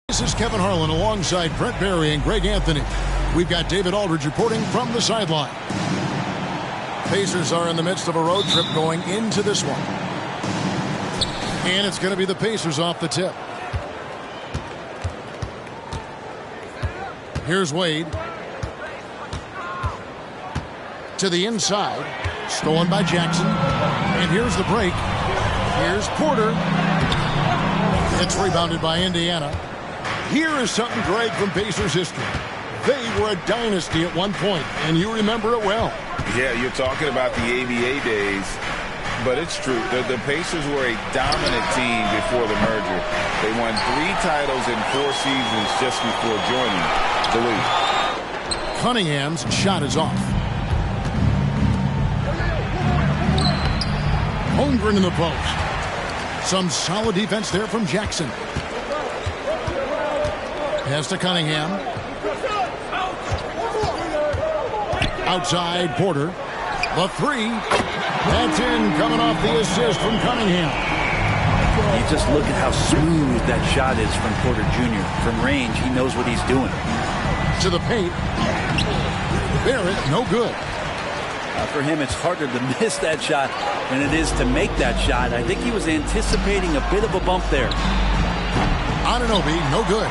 This is Kevin Harlan alongside Brent Barry and Greg Anthony. We've got David Aldridge reporting from the sideline. Pacers are in the midst of a road trip going into this one. And it's going to be the Pacers off the tip. Here's Wade. To the inside. Stolen by Jackson. And here's the break. Here's Porter. It's rebounded by Indiana. Here is something, Greg, from Pacers history. They were a dynasty at one point, and you remember it well. Yeah, you're talking about the ABA days, but it's true. The Pacers were a dominant team before the merger. They won 3 titles in 4 seasons just before joining the league. Cunningham's shot is off. Holmgren in the post. Some solid defense there from Jackson. Pass to Cunningham. Outside, Porter. The 3. That's in, coming off the assist from Cunningham. You just look at how smooth that shot is from Porter Jr. From range, he knows what he's doing. To the paint. Barrett, no good. For him, it's harder to miss that shot than it is to make that shot. I think he was anticipating a bit of a bump there. Anunoby, no good.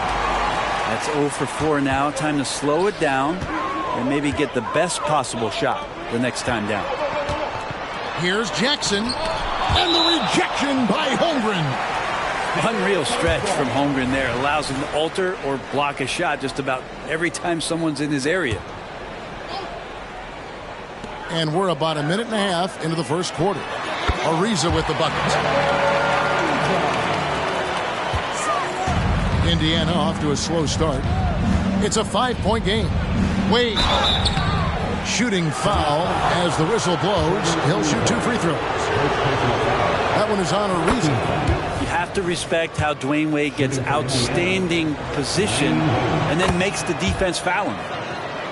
That's 0 for 4 now. Time to slow it down and maybe get the best possible shot the next time down. Here's Jackson. And the rejection by Holmgren. Unreal stretch from Holmgren there. Allows him to alter or block a shot just about every time someone's in his area. And we're about a minute and a half into the first quarter. Ariza with the bucket. Indiana off to a slow start. It's a 5-point game. Wade. Shooting foul as the whistle blows. He'll shoot 2 free throws. That one is on Ariza. You have to respect how Dwayne Wade gets outstanding position and then makes the defense foul him.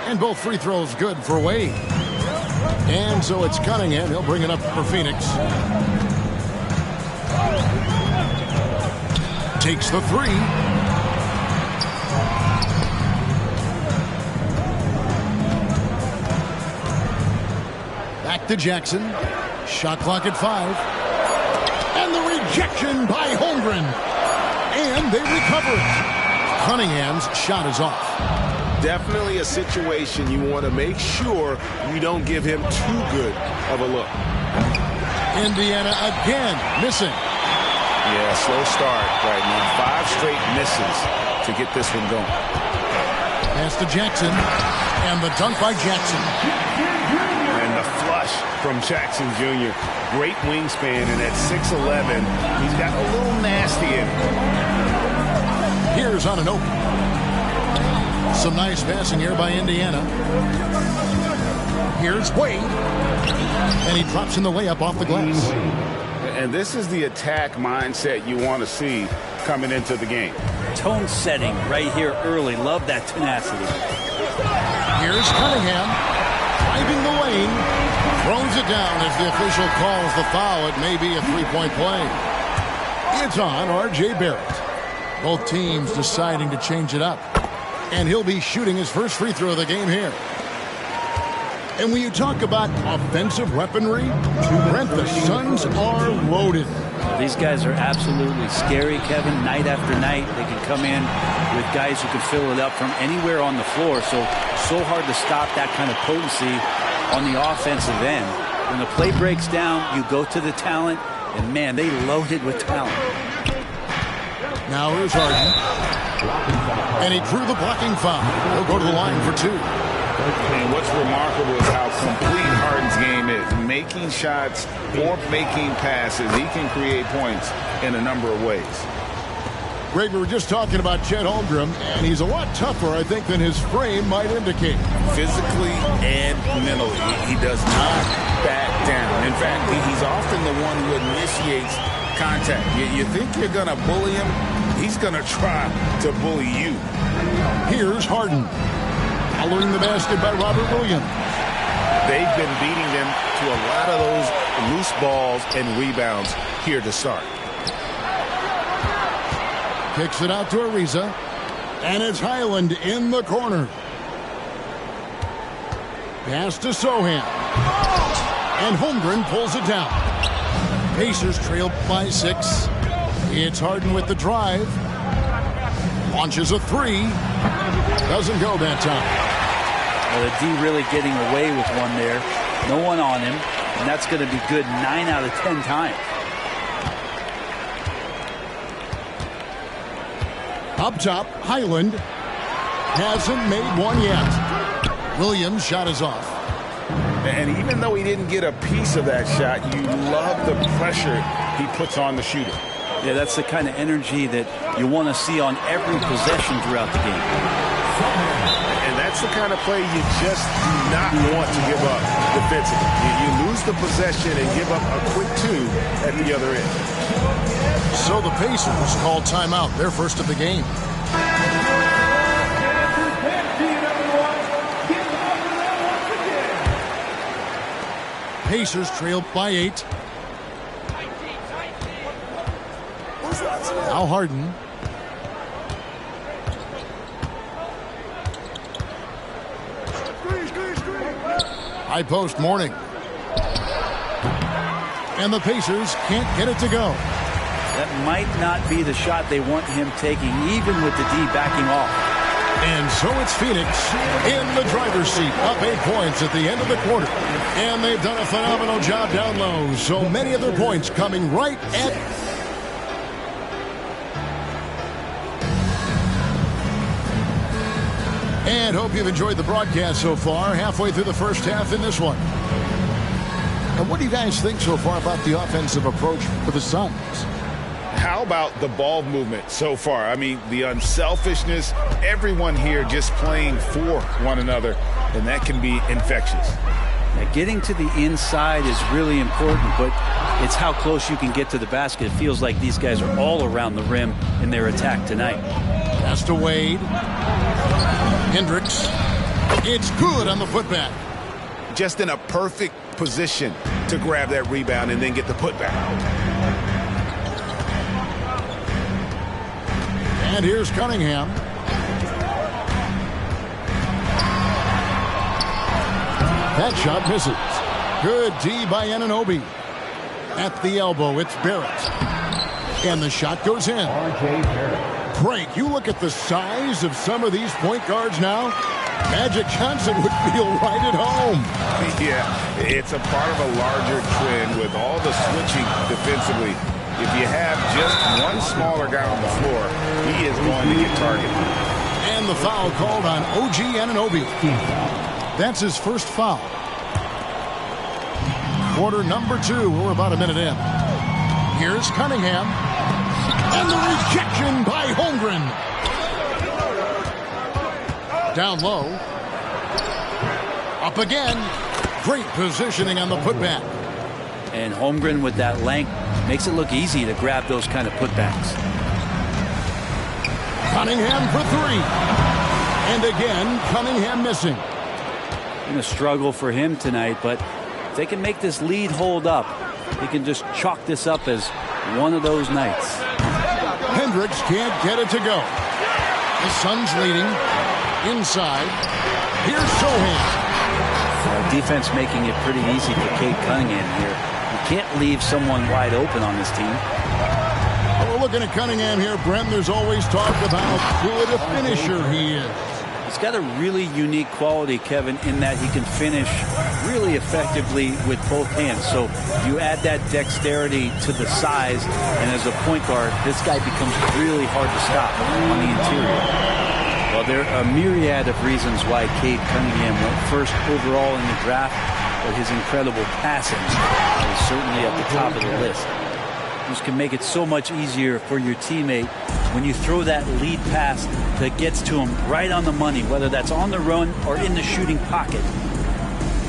And both free throws good for Wade. And so it's Cunningham. He'll bring it up for Phoenix. Takes the 3. Back to Jackson. Shot clock at 5. And the rejection by Holmgren. And they recover it. Cunningham's shot is off. Definitely a situation you want to make sure you don't give him too good of a look. Indiana again missing. Yeah, slow start right now. 5 straight misses to get this one going. Pass to Jackson. And the dunk by Jackson. And the flush from Jackson Jr. Great wingspan, and at 6'11", he's got a little nasty in him. Here's Anunoby. Some nice passing here by Indiana. Here's Wade. And he drops in the layup off the glass. And this is the attack mindset you want to see coming into the game. Tone setting right here early. Love that tenacity. Here's Cunningham. Driving the lane. Throws it down as the official calls the foul. It may be a 3-point play. It's on R.J. Barrett. Both teams deciding to change it up. And he'll be shooting his first free throw of the game here. And when you talk about offensive weaponry, Brent, the Suns are loaded. These guys are absolutely scary, Kevin. Night after night, they can come in with guys who can fill it up from anywhere on the floor. So hard to stop that kind of potency on the offensive end. When the play breaks down, you go to the talent, and man, they loaded with talent. Now here's Harden. And he drew the blocking foul. He'll go to the line for 2. And what's remarkable is how complete Harden's game is. Making shots or making passes. He can create points in a number of ways. Greg, we were just talking about Chet Holmgren, and he's a lot tougher, I think, than his frame might indicate. Physically and mentally, he does not back down. In fact, he's often the one who initiates contact. You think you're going to bully him, he's going to try to bully you. Here's Harden. Following the basket by Robert Williams. They've been beating them to a lot of those loose balls and rebounds here to start. Kicks it out to Ariza. And it's Highland in the corner. Pass to Sohan. And Holmgren pulls it down. Pacers trail by 6. It's Harden with the drive. Launches a 3. Doesn't go that time. Well, the D really getting away with one there. No one on him. And that's going to be good 9 out of 10 times. Up top, Highland hasn't made one yet. Williams' shot is off. And even though he didn't get a piece of that shot, you love the pressure he puts on the shooter. Yeah, that's the kind of energy that you want to see on every possession throughout the game. And that's the kind of play you just do not want to give up defensively. You lose the possession and give up a quick 2 at the other end. So the Pacers call timeout, their first of the game. Pacers trail by 8. Now Harden. High post Morning. And the Pacers can't get it to go. That might not be the shot they want him taking, even with the D backing off. And so it's Phoenix in the driver's seat, up 8 points at the end of the quarter. And they've done a phenomenal job down low. So many of their points coming right at... And hope you've enjoyed the broadcast so far. Halfway through the first half in this one. And what do you guys think so far about the offensive approach for the Suns? How about the ball movement so far? I mean, the unselfishness, everyone here just playing for one another, and that can be infectious. Now, getting to the inside is really important, but it's how close you can get to the basket. It feels like these guys are all around the rim in their attack tonight. Pass to Wade. Hendricks. It's good on the putback. Just in a perfect position to grab that rebound and then get the putback. And here's Cunningham. That shot misses. Good D by Anunoby. At the elbow, it's Barrett. And the shot goes in. Frank, you look at the size of some of these point guards now. Magic Johnson would feel right at home. Yeah, it's a part of a larger trend with all the switching defensively. If you have just one smaller guy on the floor, he is going to get targeted. And the foul called on OG Anunoby. That's his first foul. Quarter number 2. We're about a minute in. Here's Cunningham. And the rejection by Holmgren. Down low. Up again. Great positioning on the putback. And Holmgren with that length makes it look easy to grab those kind of putbacks. Cunningham for 3. And again, Cunningham missing. Been a struggle for him tonight, but if they can make this lead hold up, they can just chalk this up as one of those nights. Hendricks can't get it to go. The Suns leading. Inside. Here's Sohan. Defense making it pretty easy for Cade Cunningham here. You can't leave someone wide open on this team. Well, we're looking at Cunningham here, Brent. There's always talk about how good a finisher he is. He's got a really unique quality, Kevin, in that he can finish really effectively with both hands. So you add that dexterity to the size, and as a point guard, this guy becomes really hard to stop on the interior. Well, there are a myriad of reasons why Cade Cunningham went first overall in the draft, but his incredible passing is certainly at the top of the list. This can make it so much easier for your teammate when you throw that lead pass that gets to him right on the money, whether that's on the run or in the shooting pocket.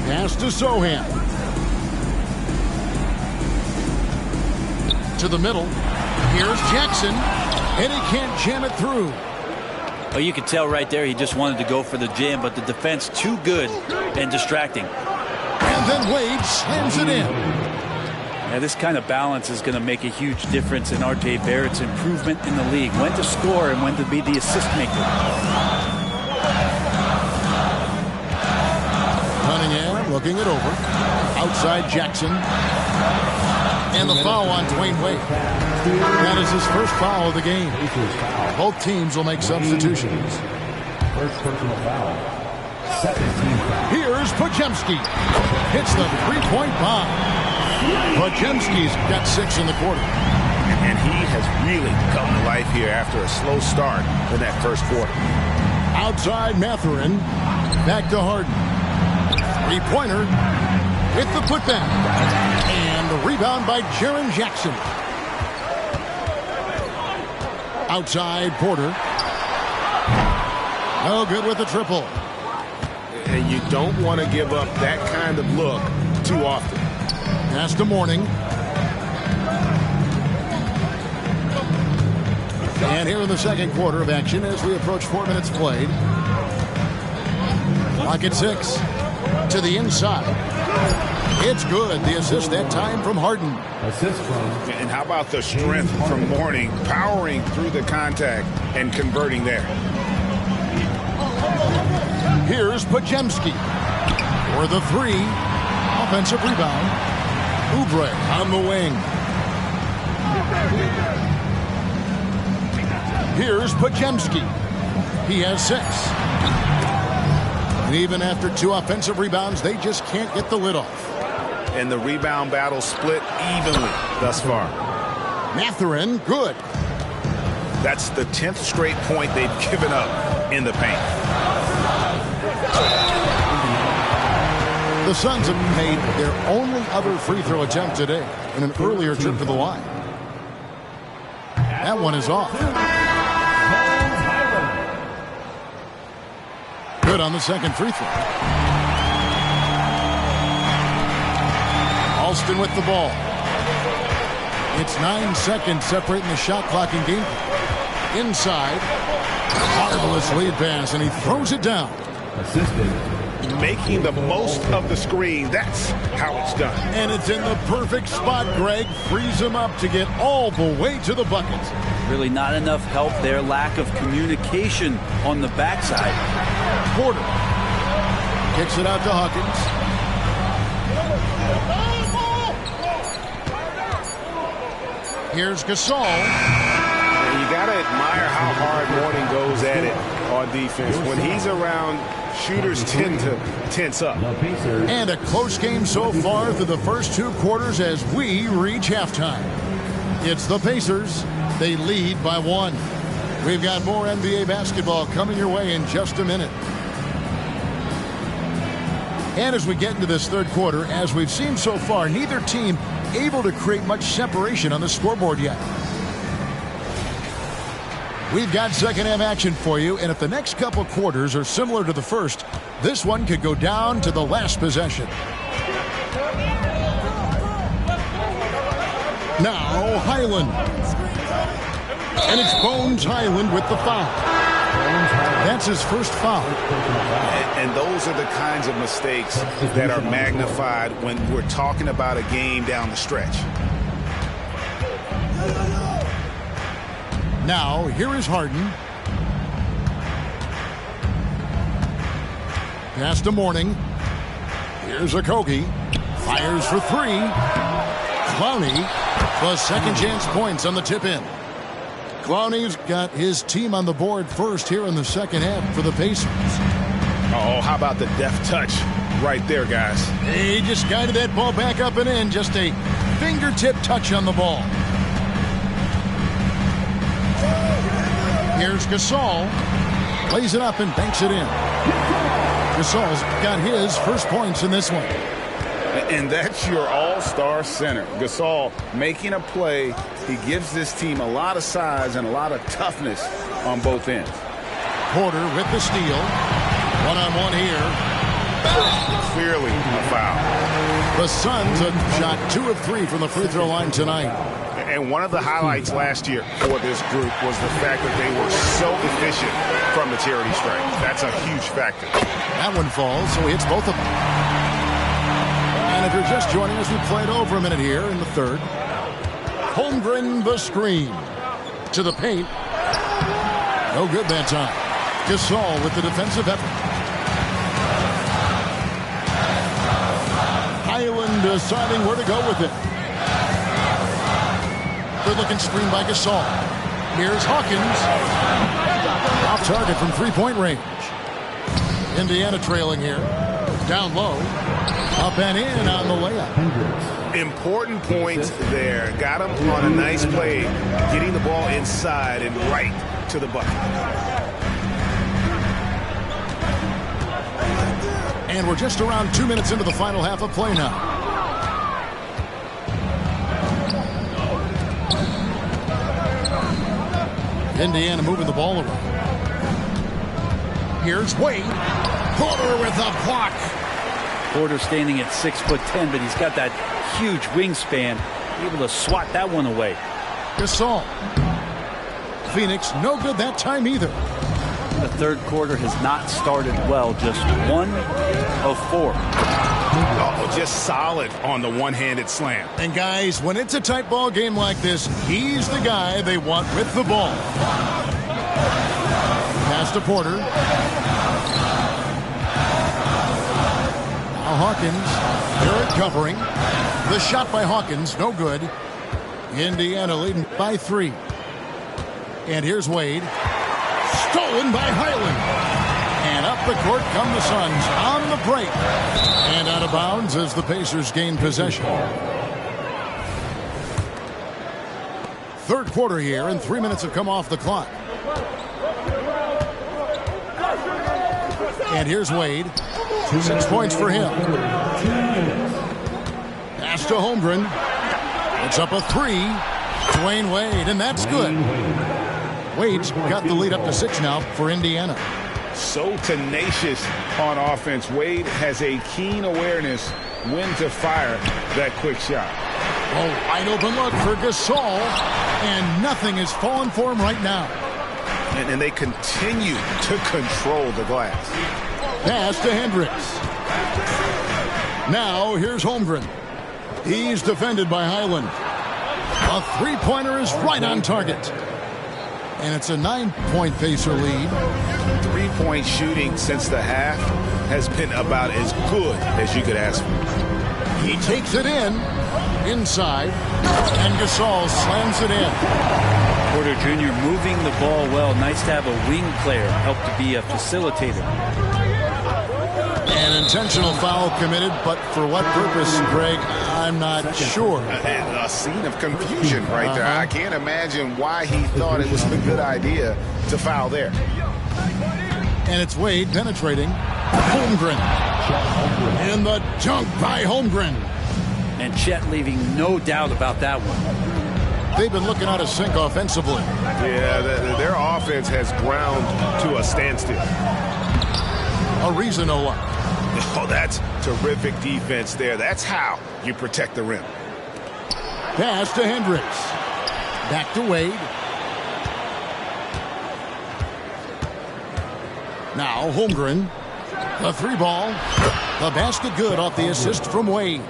Pass to Sohan. To the middle. Here's Jackson, and he can't jam it through. Oh, you could tell right there he just wanted to go for the jam, but the defense too good and distracting. And then Wade slams it in. Now, this kind of balance is going to make a huge difference in R.J. Barrett's improvement in the league. When to score and when to be the assist maker. Cunningham looking it over. Outside Jackson. And the foul on Dwayne Wade. That is his first foul of the game. Both teams will make substitutions. First personal foul. Here's Podziemski. Hits the three-point bomb. Podziemski's got 6 in the quarter. And he has really come to life here after a slow start in that first quarter. Outside Mathurin. Back to Harden. Three-pointer. With the putback. And the rebound by Jaren Jackson. Outside Porter. No good with the triple. And you don't want to give up that kind of look too often. Pass to Mourning. And here in the second quarter of action as we approach 4 minutes played. Clock at 6. To the inside. It's good. The assist that time from Harden. Assist from. And how about the strength from Mourning, powering through the contact and converting there. Here's Podziemski for the 3. Offensive rebound. Oubre on the wing. Here's Podziemski. He has 6. And even after 2 offensive rebounds, they just can't get the lid off. And the rebound battle split evenly thus far. Mathurin, good. That's the 10th straight point they've given up in the paint. The Suns have made their only other free throw attempt today in an earlier trip to the line. That one is off. Good on the second free throw. Alston with the ball. It's 9 seconds separating the shot clock and game clock. Inside. Marvelous lead pass, and he throws it down. Assisted. Making the most of the screen. That's how it's done. And it's in the perfect spot, Greg. Frees him up to get all the way to the bucket. Really not enough help there. Lack of communication on the backside. Porter kicks it out to Hawkins. Here's Gasol. You got to admire how hard Mourning goes at it on defense. When he's around, shooters tend to tense up. And a close game so far through the first 2 quarters as we reach halftime. It's the Pacers. They lead by 1. We've got more NBA basketball coming your way in just a minute. And as we get into this third quarter, as we've seen so far, neither team able to create much separation on the scoreboard yet. We've got second half action for you, and if the next couple quarters are similar to the first, this one could go down to the last possession. Now Highland. And it's Bones Highland with the foul. That's his first foul. And those are the kinds of mistakes that are magnified when we're talking about a game down the stretch. Now, here is Harden. Pass to Mourning. Here's Okogie. Fires for 3. Clowney, the second chance points on the tip-in. Clowney's got his team on the board first here in the second half for the Pacers. Oh, how about the deft touch right there, guys? He just guided that ball back up and in. Just a fingertip touch on the ball. Here's Gasol. Plays it up and banks it in. Gasol's got his first points in this one. And that's your all-star center. Gasol making a play. He gives this team a lot of size and a lot of toughness on both ends. Porter with the steal. One-on-one here. Clearly a foul. The Suns have shot 2 of 3 from the free throw line tonight. And one of the highlights last year for this group was the fact that they were so efficient from the charity stripe. That's a huge factor. That one falls, so he hits both of them. And if you're just joining us, we played over a minute here in the third. Holmgren the screen. To the paint. No good that time. Gasol with the defensive effort. Highland deciding where to go with it. Good looking screen by Gasol. Here's Hawkins. Off target from three-point range. Indiana trailing here. Down low. Up and in on the layup. Important points there. Got him on a nice play. Getting the ball inside and right to the bucket. And we're just around 2 minutes into the final half of play now. Indiana moving the ball around. Here's Wade. Porter with a block. Porter standing at 6'10", but he's got that huge wingspan, able to swat that one away. Gasol. Phoenix no good that time either. The third quarter has not started well, just 1 of 4. Oh, just solid on the one-handed slam. And guys, when it's a tight ball game like this, he's the guy they want with the ball. Pass to Porter. Now Hawkins. Good covering. The shot by Hawkins, no good. Indiana leading by 3. And here's Wade. Stolen by Highland. And up the court come the Suns on the break. And out of bounds as the Pacers gain possession. Third quarter here, and 3 minutes have come off the clock. And here's Wade. 6 points for him. Pass to Holmgren. It's up a 3. Dwayne Wade, and that's good. Wade's got the lead up to 6 now for Indiana. So tenacious on offense. Wade has a keen awareness when to fire that quick shot. Oh, wide open look for Gasol, and nothing is falling for him right now. And they continue to control the glass. Pass to Hendricks. Now here's Holmgren. He's defended by Highland. A three-pointer is right on target. And it's a 9-point Pacer lead. Three-point shooting since the half has been about as good as you could ask for. He takes it inside, and Gasol slams it in. Porter Jr. moving the ball well. Nice to have a wing player help to be a facilitator. An intentional foul committed, but for what purpose, Greg, I'm not sure. A scene of confusion right there. I can't imagine why he thought it was a good idea to foul there. And it's Wade penetrating. Holmgren. And the dunk by Holmgren. And Chet leaving no doubt about that one. They've been looking out of sync offensively. Yeah, their offense has ground to a standstill. Ariza no luck. Oh, that's terrific defense there. That's how you protect the rim. Pass to Hendricks. Back to Wade. Now Holmgren. The 3-ball. The basket good off the assist from Wade.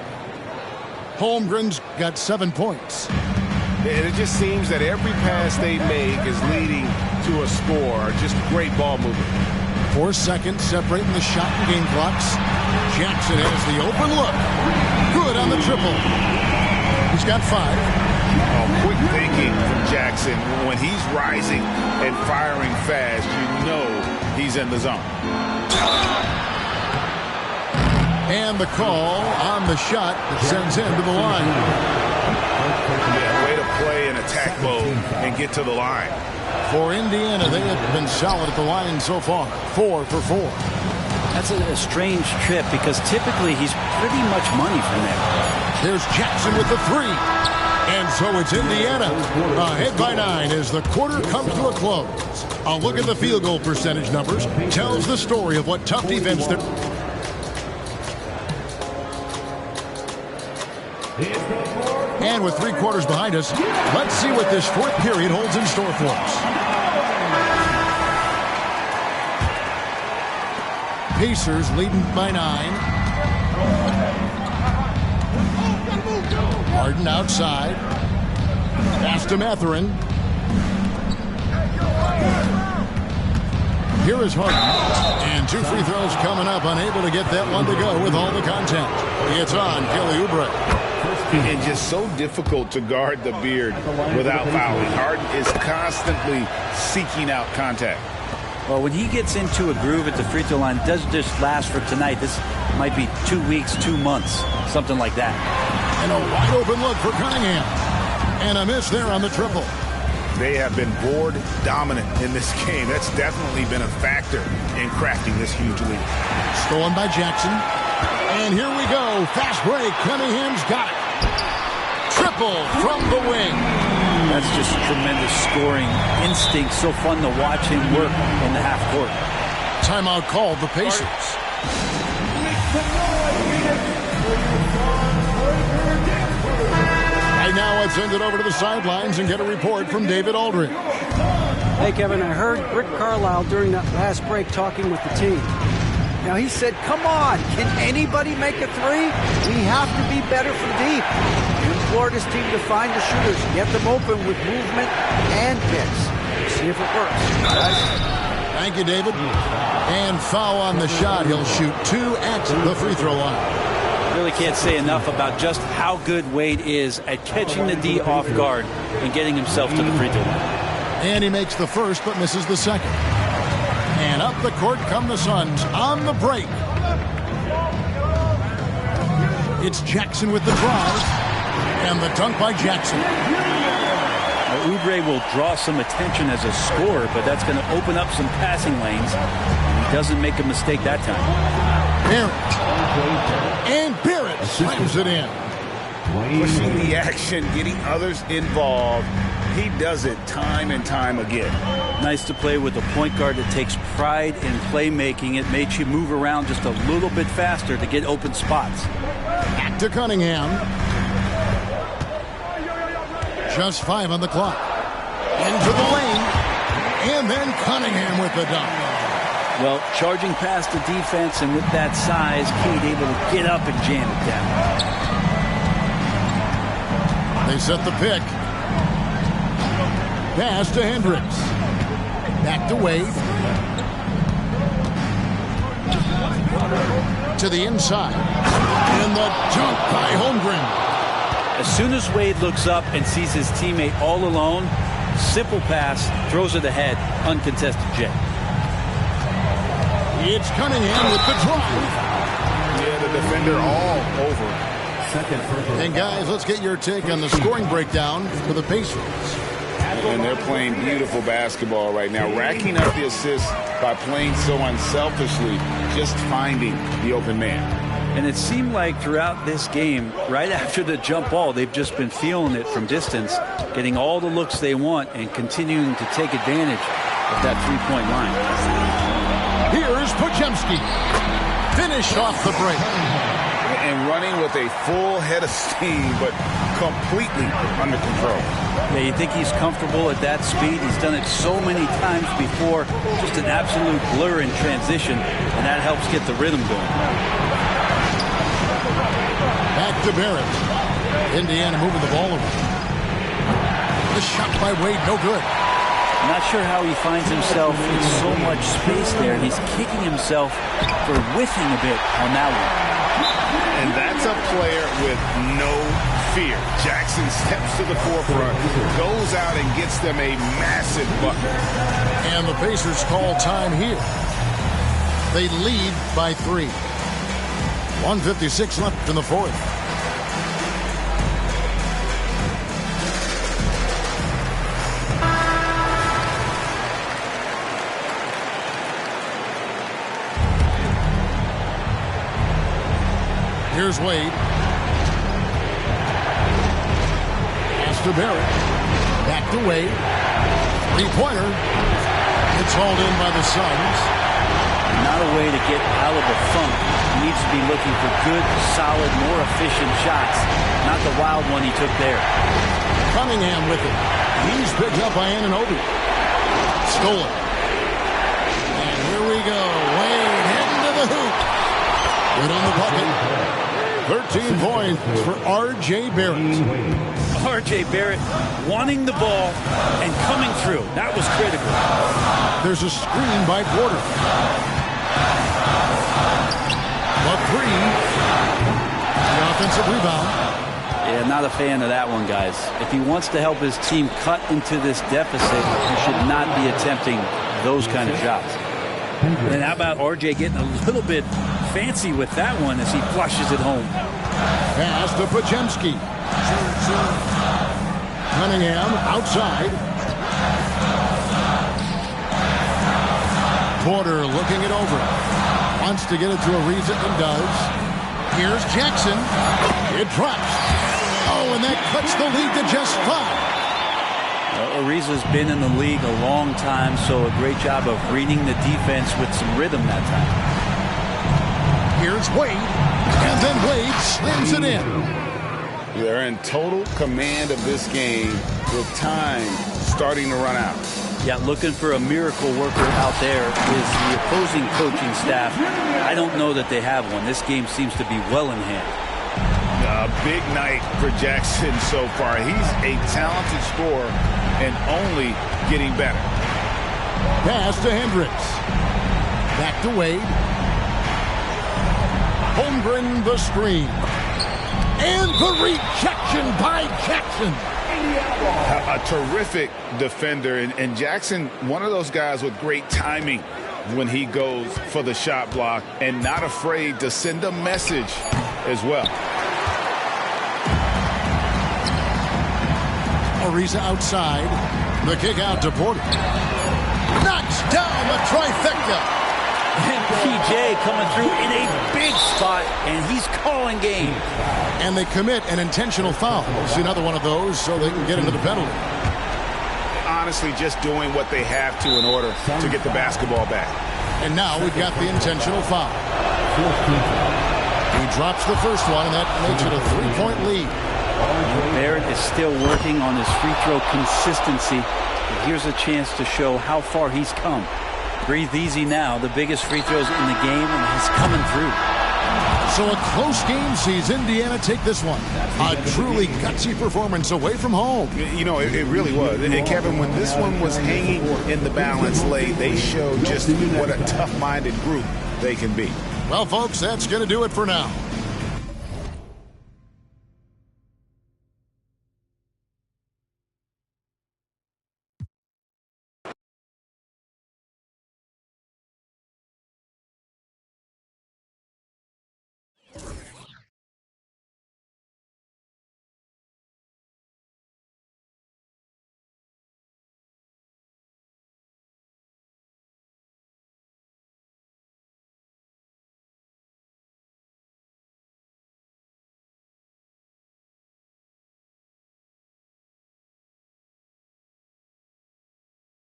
Holmgren's got 7 points. And it just seems that every pass they make is leading to a score. Just great ball movement. 4 seconds separating the shot and game clocks. Jackson has the open look. Good on the triple. He's got 5. Oh, quick thinking from Jackson. When he's rising and firing fast, you know he's in the zone. And the call on the shot that sends him to the line. Yeah, way to play in attack mode and get to the line. For Indiana, they have been solid at the line so far. 4 for 4. That's a strange trip because typically he's pretty much money from there. There's Jackson with the three. And so it's Indiana ahead by 9 as the quarter comes to a close. A look at the field goal percentage numbers tells the story of what tough defense they're... And with 3 quarters behind us, let's see what this fourth period holds in store for us. Pacers leading by 9. Harden outside. Pass to Mathurin. Here is Harden. And 2 free throws coming up. Unable to get that one to go with all the contact. It's on Kelly Oubre. And just so difficult to guard the beard without fouling. Harden is constantly seeking out contact. Well, when he gets into a groove at the free throw line, it doesn't just last for tonight. This might be 2 weeks, 2 months, something like that. And a wide open look for Cunningham. And a miss there on the triple. They have been board dominant in this game. That's definitely been a factor in crafting this huge lead. Stolen by Jackson. And here we go. Fast break. Cunningham's got it. Triple from the wing. That's just tremendous scoring instinct. So fun to watch him work in the half court. Timeout called the Pacers. Right now, let's send it over to the sidelines and get a report from David Aldridge. Hey, Kevin, I heard Rick Carlisle during that last break talking with the team. Now, he said, come on, can anybody make a three? We have to be better from deep. We implore this team to find the shooters, get them open with movement and picks. See if it works. Guys? Thank you, David. And foul on the shot. He'll shoot 2 at the free throw line. Really can't say enough about just how good Wade is at catching the D off guard and getting himself to the free throw line. And he makes the first but misses the second. And up the court come the Suns on the break. It's Jackson with the drive. And the dunk by Jackson. Now, Oubre will draw some attention as a scorer, but that's going to open up some passing lanes. And he doesn't make a mistake that time. Barrett. And Barrett slams it in. Pushing the action, getting others involved. He does it time and time again. Nice to play with a point guard that takes pride in playmaking. It makes you move around just a little bit faster to get open spots. Back to Cunningham. Just 5 on the clock. Into the lane. And then Cunningham with the dunk. Well, charging past the defense and with that size, Cade able to get up and jam it down. They set the pick. Pass to Hendricks. Back to Wade. To the inside. And the dunk by Holmgren. As soon as Wade looks up and sees his teammate all alone, simple pass, throws it ahead, uncontested J. It's Cunningham with the drive. Yeah, the defender all over. And guys, let's get your take on the scoring breakdown for the Pacers. And they're playing beautiful basketball right now, racking up the assists by playing so unselfishly, just finding the open man. And it seemed like throughout this game, right after the jump ball, they've just been feeling it from distance, getting all the looks they want and continuing to take advantage of that three-point line. Here's Podziemski. Finished off the break. And running with a full head of steam, but completely under control. Yeah, you think he's comfortable at that speed. He's done it so many times before. Just an absolute blur in transition, and that helps get the rhythm going. Back to Barrett. Indiana moving the ball over. The shot by Wade, no good. I'm not sure how he finds himself in so much space there, and he's kicking himself for whiffing a bit on that one. And that's a player with no fear. Jackson steps to the forefront, goes out and gets them a massive bucket. And the Pacers call time here. They lead by 3. 1:56 left in the fourth. Here's Wade. Pass to Barrett. Back to Wade. Three-pointer. It's hauled in by the Suns. Not a way to get out of the funk. He needs to be looking for good, solid, more efficient shots. Not the wild one he took there. Cunningham with it. He's picked up by Anunoby. Stolen. And here we go. Wade heading to the hoop. Good on the bucket. 13 points for R.J. Barrett. R.J. Barrett wanting the ball and coming through. That was critical. There's a screen by Porter. But three. The offensive rebound. Yeah, not a fan of that one, guys. If he wants to help his team cut into this deficit, he should not be attempting those kind of shots. And how about R.J. getting a little bit fancy with that one as he flushes it home. Pass to Podziemski. Cunningham outside. Porter looking it over. Wants to get it to Ariza and does. Here's Jackson. It drops. Oh, and that cuts the lead to just 5. Ariza's been in the league a long time, so a great job of reading the defense with some rhythm that time. Here's Wade, and then Wade slams it in. They're in total command of this game with time starting to run out. Yeah, looking for a miracle worker out there is the opposing coaching staff. I don't know that they have one. This game seems to be well in hand. A big night for Jackson so far. He's a talented scorer and only getting better. Pass to Hendricks. Back to Wade. Holmgren the screen. And the rejection by Jackson. A terrific defender. And Jackson, one of those guys with great timing when he goes for the shot block and not afraid to send a message as well. Ariza outside. The kick out to Porter. Knocks down the trifecta. And PJ coming through in a big spot, and he's calling game. And they commit an intentional foul. It's another one of those so they can get into the penalty. Honestly, just doing what they have to in order to get the basketball back. And now we've got the intentional foul. He drops the first one, and that makes it a 3-point lead. Barrett is still working on his free throw consistency. And here's a chance to show how far he's come. Breathe easy now. The biggest free throws in the game, and he's coming through. So a close game sees Indiana take this one. A truly gutsy performance away from home. You know, it really was. And Kevin, when this one was hanging in the balance late, they showed just what a tough-minded group they can be. Well, folks, that's going to do it for now.